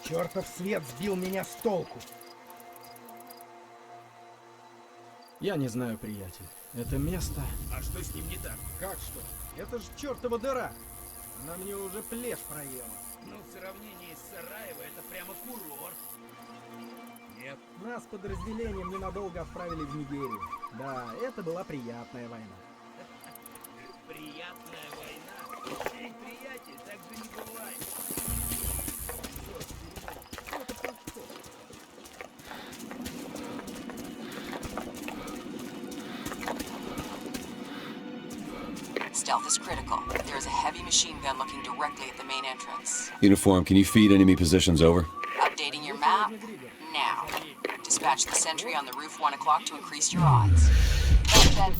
Чертов свет сбил меня с толку. Я не знаю, приятель. Это место... А что с ним не так? Как что? Это ж чертова дыра. Она мне уже плешь проела. Ну, в сравнении с Сараево это прямо курорт. Нет. Нас подразделением ненадолго отправили в Нигерию. Да, это была приятная война. Приятная война. Эй, приятель, так же не бывает. Stealth is critical. There is a heavy machine gun looking directly at the main entrance. Uniform, can you feed enemy positions over? Updating your map now. Dispatch the sentry on the roof 1 o'clock to increase your odds. Then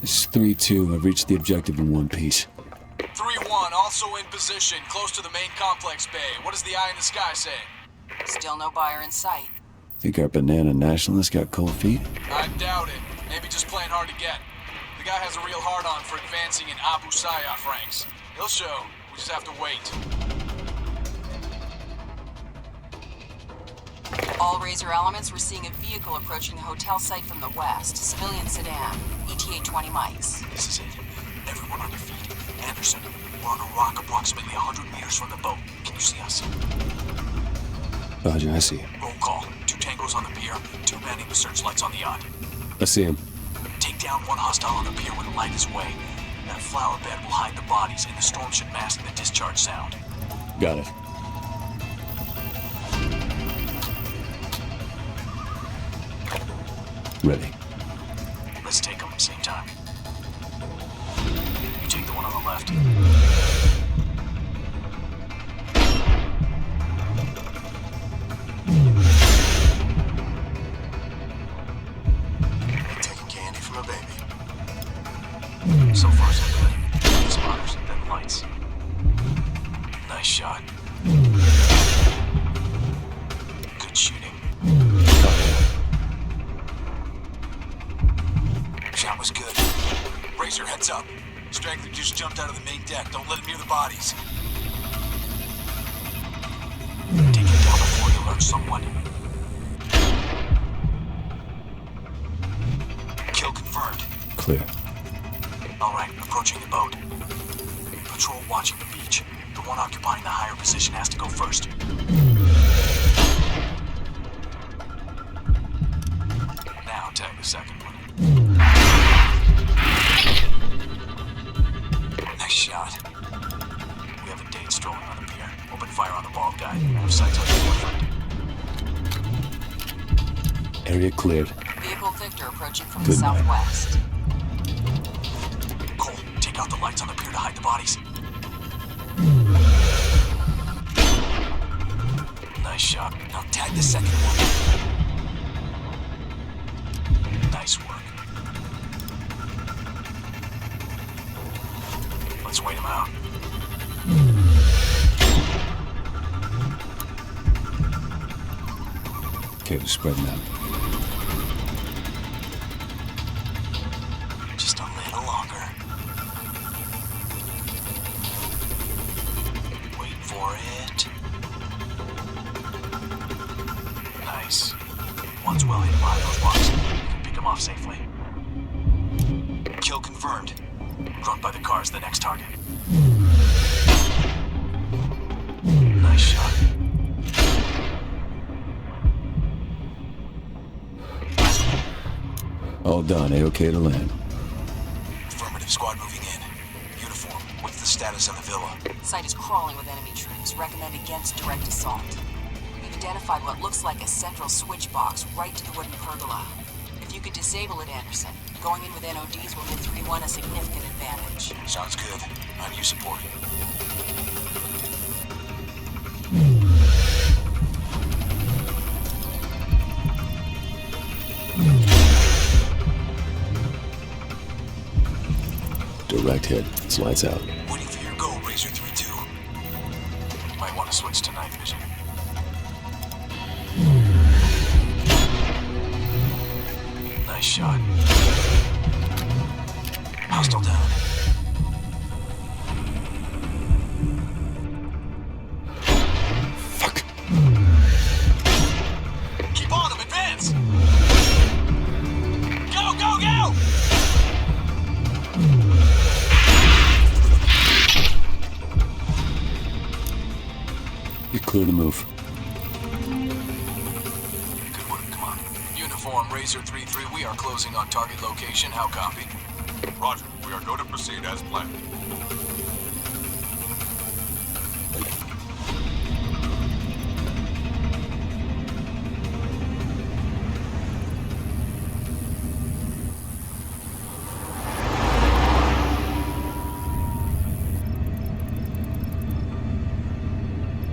This is 3-2. I've reached the objective in one piece. 3-1, also in position, close to the main complex bay. What does the eye in the sky say? still no buyer in sight. Think our banana nationalist got cold feet? I doubt it. Maybe just playing hard to get. The guy has a real hard-on for advancing in Abu Sayyaf ranks. He'll show. We just have to wait. All Razor elements, we're seeing a vehicle approaching the hotel site from the west. Civilian sedan. ETA 20 mics. This is it. Everyone on your feet. Anderson, we're on a rock approximately 100 meters from the boat. Can you see us? Roger, I see. Roll call. 2 tangos on the pier, 2 manning the searchlights on the yacht. I see him. Take down 1 hostile on the pier when the light is away. That flower bed will hide the bodies, and the storm should mask the discharge sound. Got it. Ready. Let's take them at the same time. You take the one on the left. Taking candy from a baby. So far, so good. Spotters, then lights. Nice shot. Good shooting. Shot was good. Razor, heads up. Straggler just jumped out of the main deck. Don't let him near the bodies. Take him down before he alerts someone. Kill confirmed. Clear. All right, approaching the boat. Patrol watching the beach. The one occupying the higher position has to go first. Now tag the second one. Nice shot. fire on the bald guy. I have sights on your boyfriend. Area cleared. Vehicle Victor approaching from Good the night. southwest. Cole, take out the lights on the pier to hide the bodies. Nice shot. Now tag the second one. Nice work. Let's wait him out. Okay, we're spreading out. Just a little longer. Wait for it. Nice. Once well hidden behind those rocks, you can pick him off safely. Kill confirmed. Drunk by the car is the next target. Nice shot. All done. A-okay to land. Affirmative, squad moving in. Uniform, what's the status on the villa? Site is crawling with enemy troops. Recommend against direct assault. We've identified what looks like a central switch box right to the wooden pergola. If you could disable it, Anderson, going in with NODs will give 3-1 a significant advantage. Sounds good. On your support. Direct hit. It's lights out. Waiting for your go, Razor 3-2. Might want to switch to night vision. Nice shot. Hostile down. Fuck. Keep on them, advance! Go, go, go! You're clear to move. Good work, come on. Uniform, Razor 3-3, we are closing on target location. How copy? Roger. We are going to proceed as planned.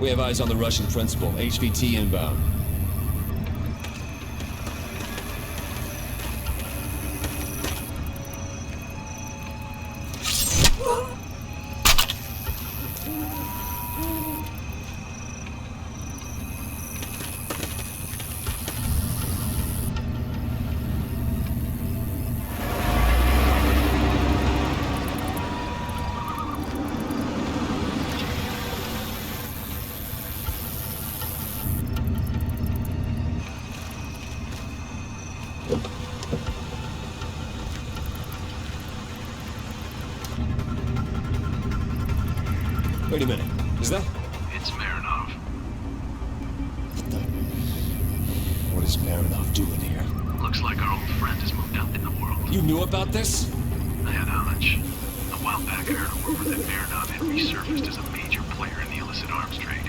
We have eyes on the Russian principal. HVT inbound. Wait a minute. Is that? It's Marinov. What is Marinov doing here? Looks like our old friend has moved up in the world. You knew about this? I had a hunch. A while back, I heard a rumor that Marinov had resurfaced as a major player in the illicit arms trade.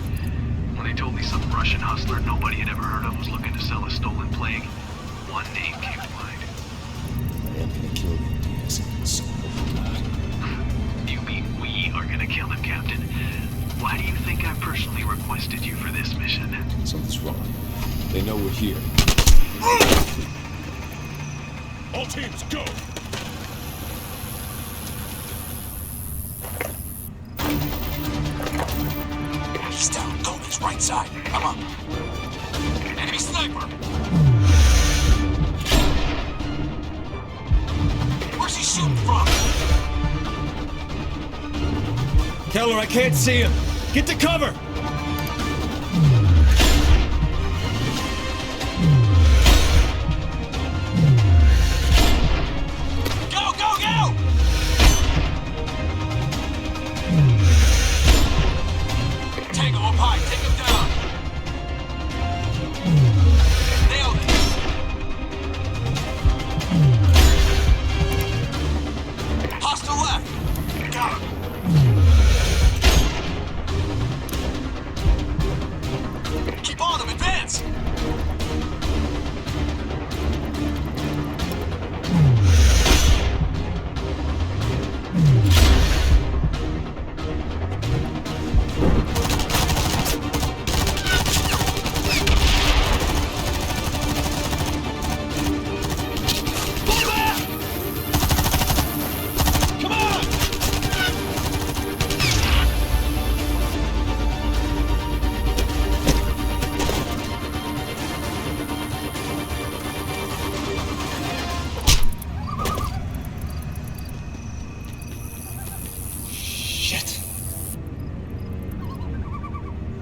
When they told me some Russian hustler nobody had ever heard of was looking to sell a stolen plague, one name came to mind. I am gonna kill you, Diaz. So, God. You mean we are gonna kill him, Captain? Why do you think I personally requested you for this mission? Something's wrong. They know we're here. All teams, go! He's down. Goldman's right side. I'm up. Enemy sniper! Where's he shooting from? Keller, I can't see him. Get to cover! Go, go, go! Tango up high. Take him down. Nailed it. Hostile left. Got him.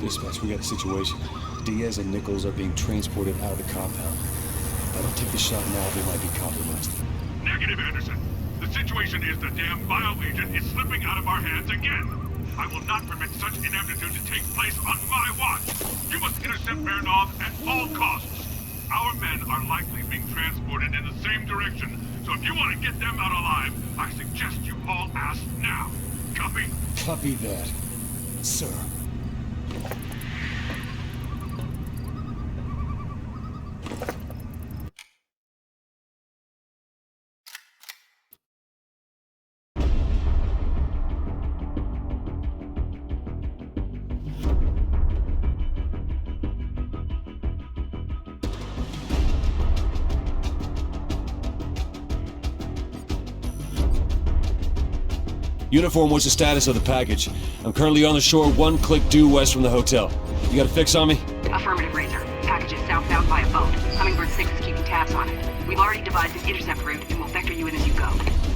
Dispatch, we got a situation. Diaz and Nichols are being transported out of the compound. If I don't take the shot now, they might be compromised. Negative, Anderson. The situation is the damn bioagent is slipping out of our hands again. I will not permit such ineptitude to take place on my watch. You must intercept Marinov at all costs. Our men are likely being transported in the same direction, so if you want to get them out alive, I suggest you haul ass now. Copy? Copy that, sir. Uniform, what's the status of the package? I'm currently on the shore, 1 click due west from the hotel. You got a fix on me? Affirmative, Razor. Package is southbound via boat. Hummingbird 6 is keeping tabs on it. We've already devised an intercept route and we'll vector you in as you go.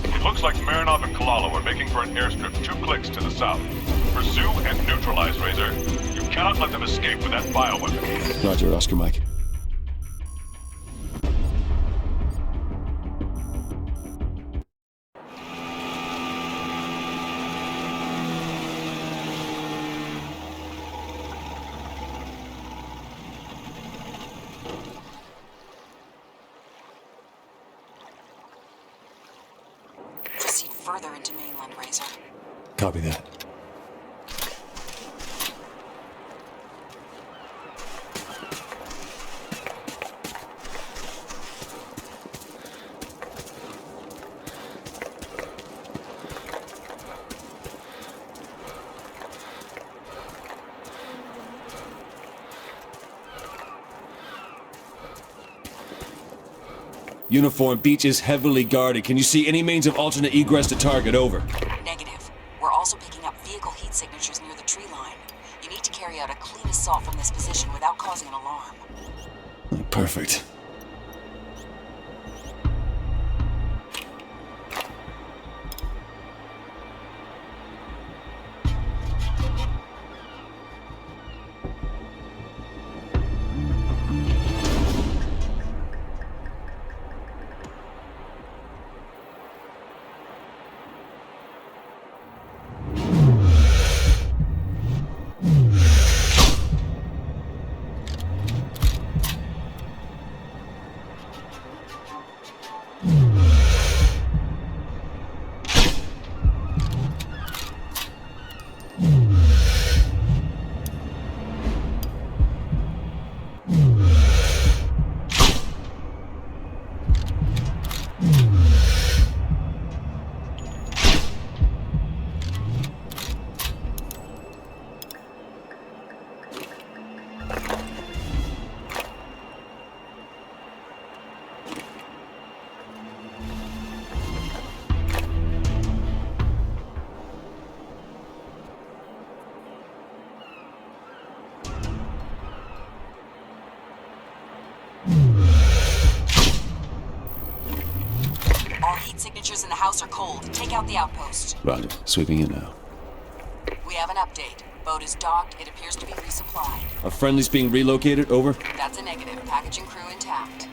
It looks like Marinov and Kalalo are making for an airstrip 2 clicks to the south. Pursue and neutralize, Razor. You cannot let them escape with that bioweapon. Roger, Oscar Mike. Proceed further into mainland, Razor. Copy that. Uniform, beach is heavily guarded. Can you see any means of alternate egress to target? Over. Negative. We're also picking up vehicle heat signatures near the tree line. You need to carry out a clean assault from this position without causing an alarm. Perfect. All heat signatures in the house are cold. Take out the outpost. Roger. Sweeping in now. We have an update. Boat is docked. It appears to be resupplied. Are friendlies being relocated? Over. That's a negative. Package and crew intact.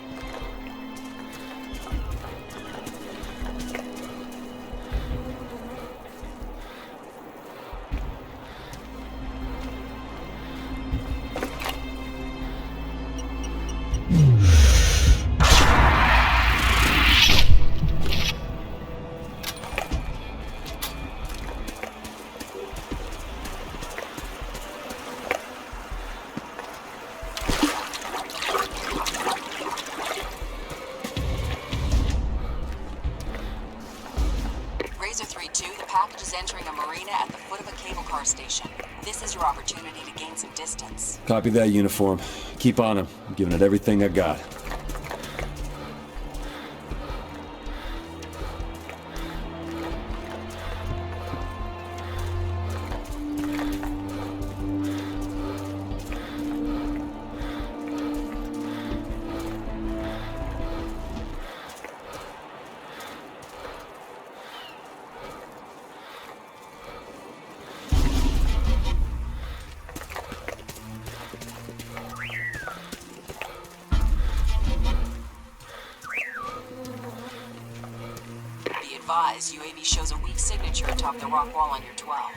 Razor 3-2, the package is entering a marina at the foot of a cable car station. This is your opportunity to gain some distance. Copy that, Uniform. Keep on him. I'm giving it everything I got. eyes, UAV shows a weak signature atop the rock wall on your 12.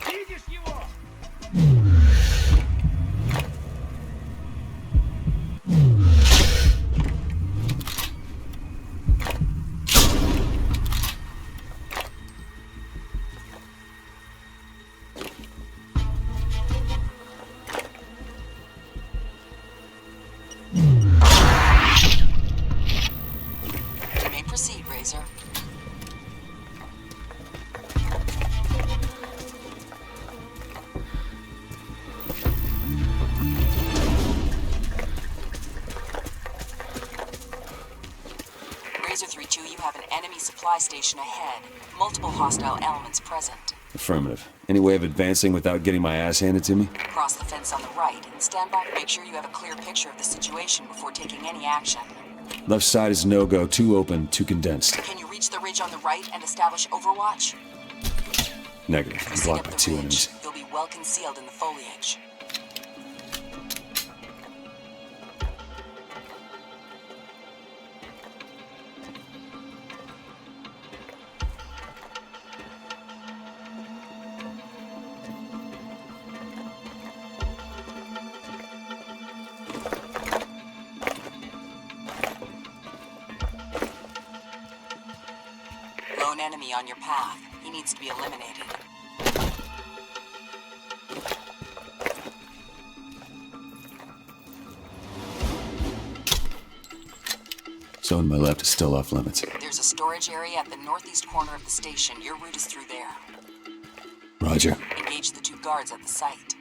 Видишь его? You may proceed, Razor. Razor 3-2, you have an enemy supply station ahead. Multiple hostile elements present. Affirmative. Any way of advancing without getting my ass handed to me? Cross the fence on the right and stand by to make sure you have a clear picture of the situation before taking any action. Left side is no-go, too open, too condensed. Can you reach the ridge on the right and establish overwatch? Negative. I'm Proceed blocked up by the 2 ridge. enemies. You'll be well concealed in the foliage. Lone enemy on your path. He needs to be eliminated. Zone to my left is still off limits. There's a storage area at the northeast corner of the station. Your route is through there. Roger. Engage the 2 guards at the site.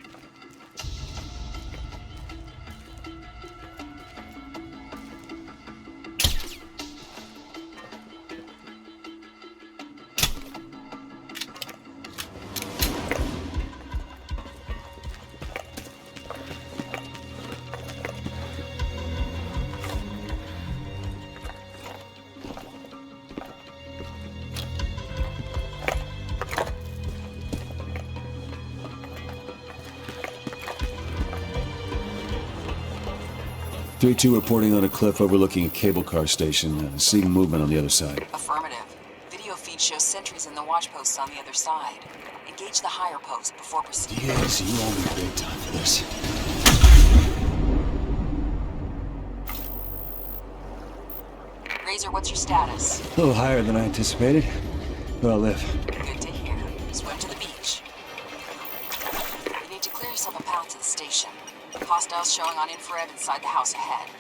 Three 2 reporting on a cliff overlooking a cable car station. Seeing movement on the other side. Affirmative. Video feed shows sentries in the watch posts on the other side. Engage the higher post before proceeding. Yes, you owe me big time for this. Razor, what's your status? A little higher than I anticipated, but I'll live. Good to hear. Swim to the beach. You need to clear yourself a path to the station. Hostiles showing on infrared inside the house ahead.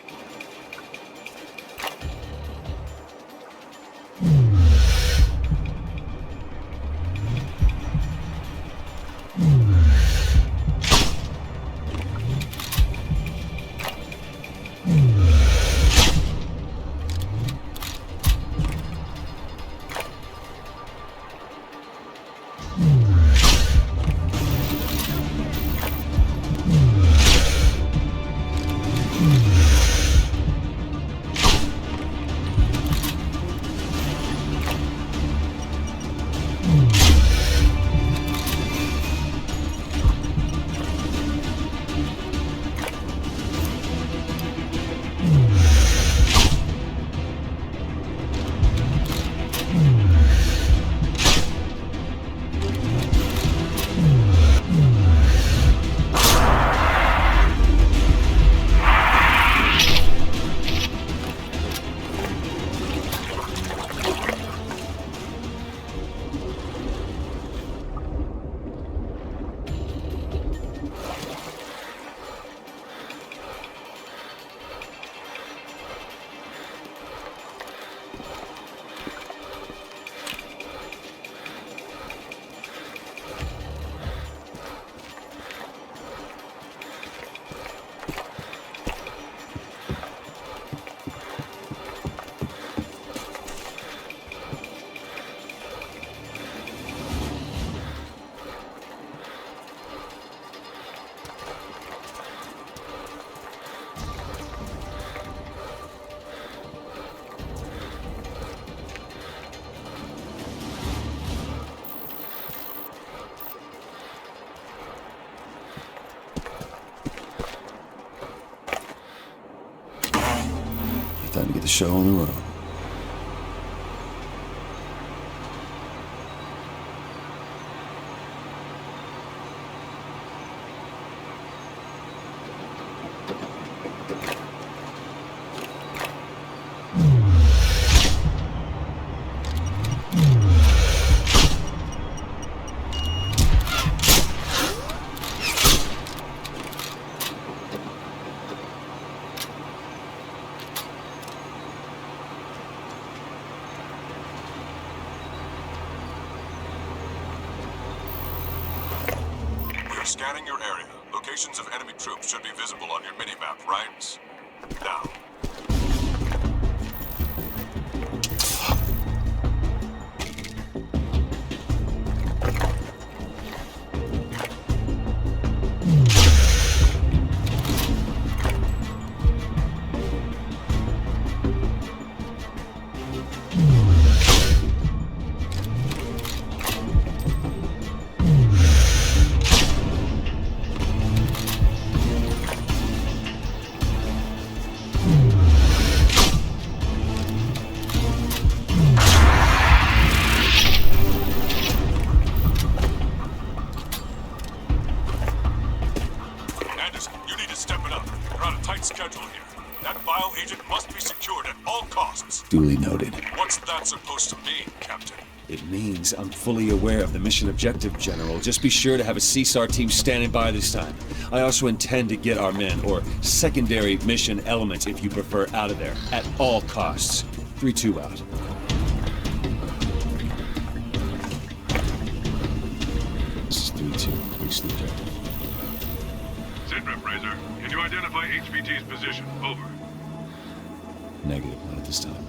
the show on the road. Scanning your area. Locations of enemy troops should be visible on your minimap, right? Now. Duly noted. What's that supposed to mean, Captain? It means I'm fully aware of the mission objective, General. Just be sure to have a CSAR team standing by this time. I also intend to get our men, or secondary mission elements if you prefer, out of there, at all costs. 3-2 out. This is 3-2. Reach the objective. Sitrep, Razor. Can you identify HVT's position? Over. Negative, not at this time.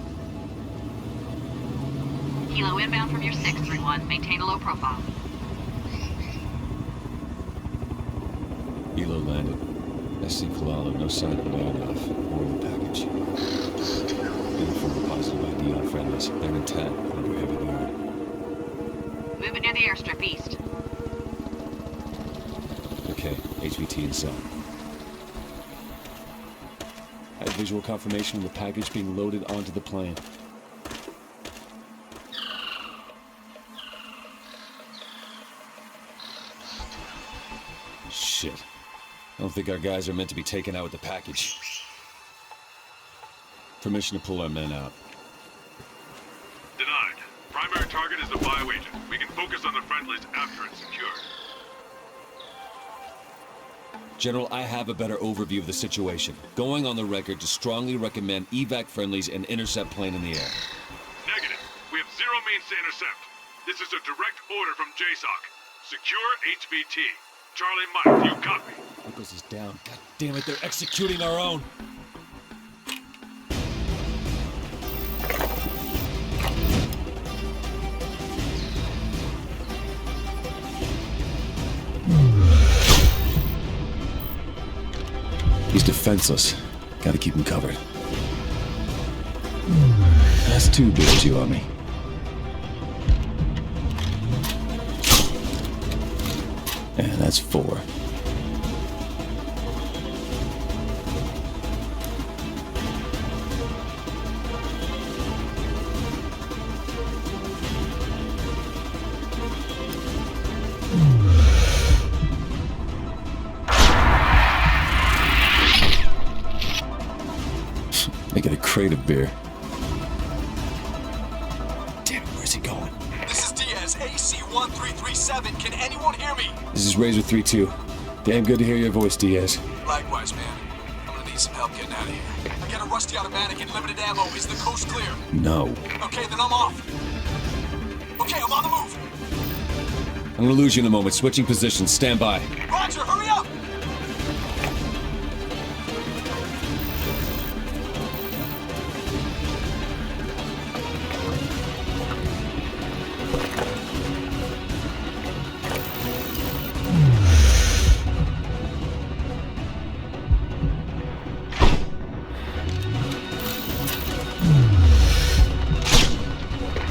Kilo inbound from your 631. Maintain a low profile. Hilo landed. SC Kalalo, no sign of Leonov or the package. Uniform positive ID on friendlies. They're intact under heavy guard. Moving near the airstrip east. Okay, HVT inside. I have visual confirmation of the package being loaded onto the plane. Shit. I don't think our guys are meant to be taken out with the package. Permission to pull our men out. Denied. Primary target is the bio agent. We can focus on the friendlies after it's secured. General, I have a better overview of the situation. Going on the record to strongly recommend evac friendlies and intercept plane in the air. Negative. We have zero means to intercept. This is a direct order from JSOC. Secure HVT. Charlie Mike, you copy? Nichols is down. God damn it, they're executing our own. He's defenseless. Gotta keep him covered. That's 2 bullets you on me. And that's 4. Make it a crate of beer. Damn it, where's he going? This is Diaz, AC-1337. Can anyone hear me? This is Razor 3-2. Damn good to hear your voice, Diaz. Likewise, man. I'm gonna need some help getting out of here. I got a rusty automatic and limited ammo. Is the coast clear? No. Okay, then I'm off. Okay, I'm on the move. I'm gonna lose you in a moment. Switching positions. Stand by. Roger, hurry up!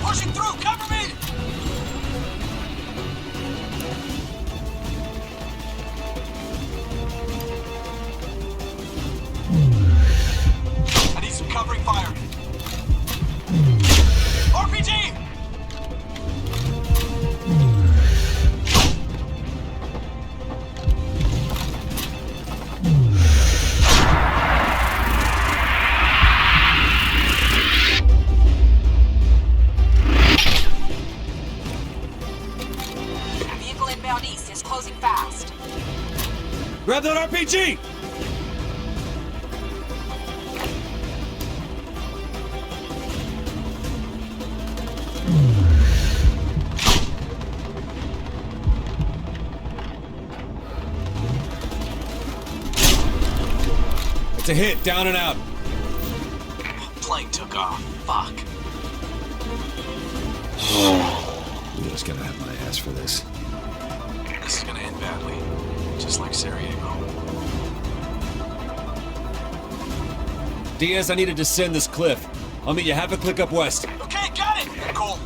Pushing through, cover me! Southbound east is closing fast. Grab that RPG! It's a hit, down and out. Plane took off. Fuck. Leo's gonna have my ass for this. This is gonna end badly. Just like Sarajevo. Diaz, I need to descend this cliff. I'll meet you half a click up west. Okay, got it! Cool.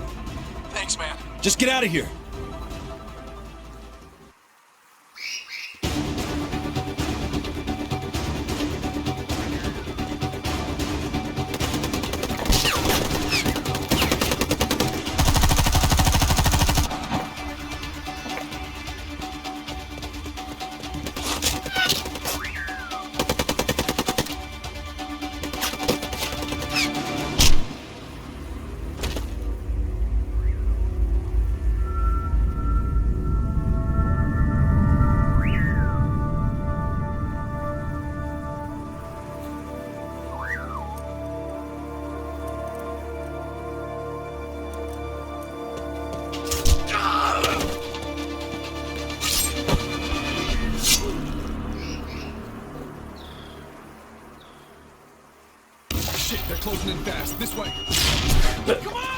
Thanks, man. Just get out of here. Shit, they're closing in fast. This way. Come on!